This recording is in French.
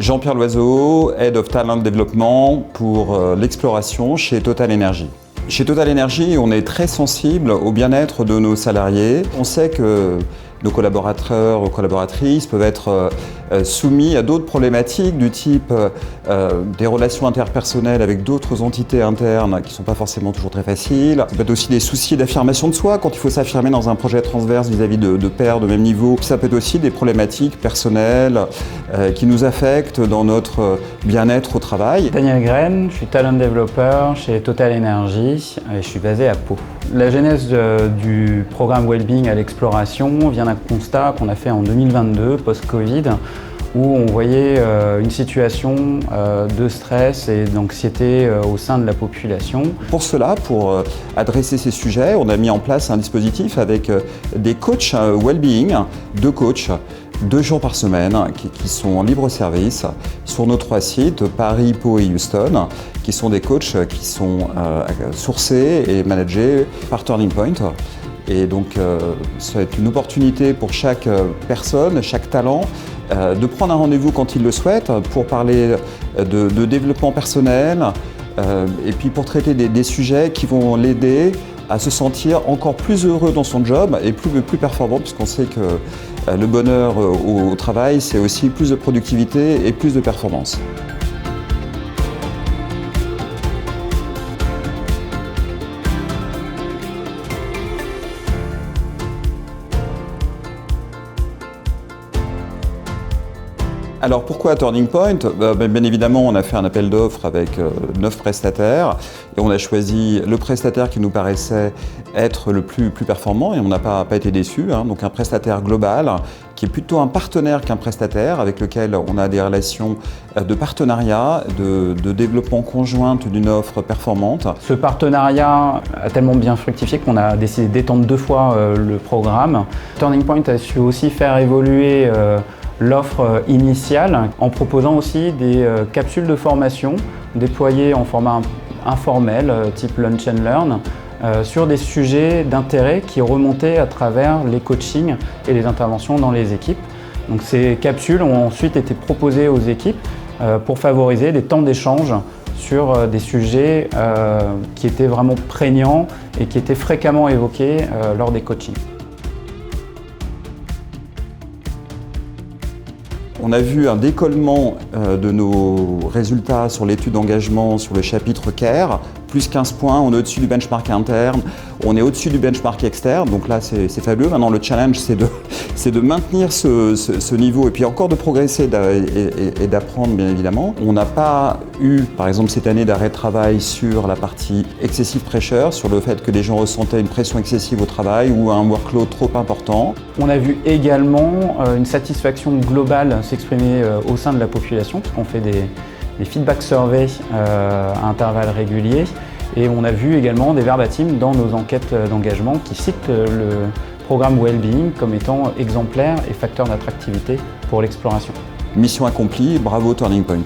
Jean-Pierre Loiseau, Head of Talent Development pour l'exploration chez Total Energy. Chez Total Energy, on est très sensible au bien-être de nos salariés. On sait que nos collaborateurs ou collaboratrices peuvent être soumis à d'autres problématiques du type des relations interpersonnelles avec d'autres entités internes qui ne sont pas forcément toujours très faciles. Ça peut être aussi des soucis d'affirmation de soi quand il faut s'affirmer dans un projet transverse vis-à-vis de pairs de même niveau. Ça peut être aussi des problématiques personnelles qui nous affectent dans notre bien-être au travail. Daniel Graine, je suis Talent Developer chez Total Energy et je suis basé à Pau. La genèse du programme Wellbeing à l'exploration vient d'un constat qu'on a fait en 2022, post-Covid, où on voyait une situation de stress et d'anxiété au sein de la population. Pour cela, pour adresser ces sujets, on a mis en place un dispositif avec des coachs Wellbeing, 2 coachs, 2 jours par semaine, qui sont en libre service sur nos 3 sites, Paris, Pau et Houston, qui sont des coachs qui sont sourcés et managés par Turning Point. Et donc, ça va être une opportunité pour chaque personne, chaque talent, de prendre un rendez-vous quand il le souhaite pour parler de développement personnel et puis pour traiter des sujets qui vont l'aider à se sentir encore plus heureux dans son job et plus performant, puisqu'on sait que le bonheur au travail, c'est aussi plus de productivité et plus de performance. Alors pourquoi Turning Point ? Bien évidemment, on a fait un appel d'offres avec 9 prestataires et on a choisi le prestataire qui nous paraissait être le plus performant et on n'a pas été déçus. Donc un prestataire global qui est plutôt un partenaire qu'un prestataire avec lequel on a des relations de partenariat, de développement conjointe d'une offre performante. Ce partenariat a tellement bien fructifié qu'on a décidé d'étendre 2 fois le programme. Turning Point a su aussi faire évoluer l'offre initiale en proposant aussi des capsules de formation déployées en format informel, type Lunch and Learn, sur des sujets d'intérêt qui remontaient à travers les coachings et les interventions dans les équipes. Donc ces capsules ont ensuite été proposées aux équipes pour favoriser des temps d'échange sur des sujets qui étaient vraiment prégnants et qui étaient fréquemment évoqués lors des coachings. On a vu un décollement de nos résultats sur l'étude d'engagement sur le chapitre CARE, plus 15 points, on est au-dessus du benchmark interne, on est au-dessus du benchmark externe, donc là c'est fabuleux. Maintenant le challenge c'est de maintenir ce niveau et puis encore de progresser et d'apprendre bien évidemment. On n'a pas eu par exemple cette année d'arrêt de travail sur la partie excessive pressure, sur le fait que les gens ressentaient une pression excessive au travail ou un workload trop important. On a vu également une satisfaction globale s'exprimer au sein de la population, parce qu'on fait des feedback surveys à intervalles réguliers et on a vu également des verbatims dans nos enquêtes d'engagement qui citent le programme Wellbeing comme étant exemplaire et facteur d'attractivité pour l'exploration. Mission accomplie, bravo Turning Point.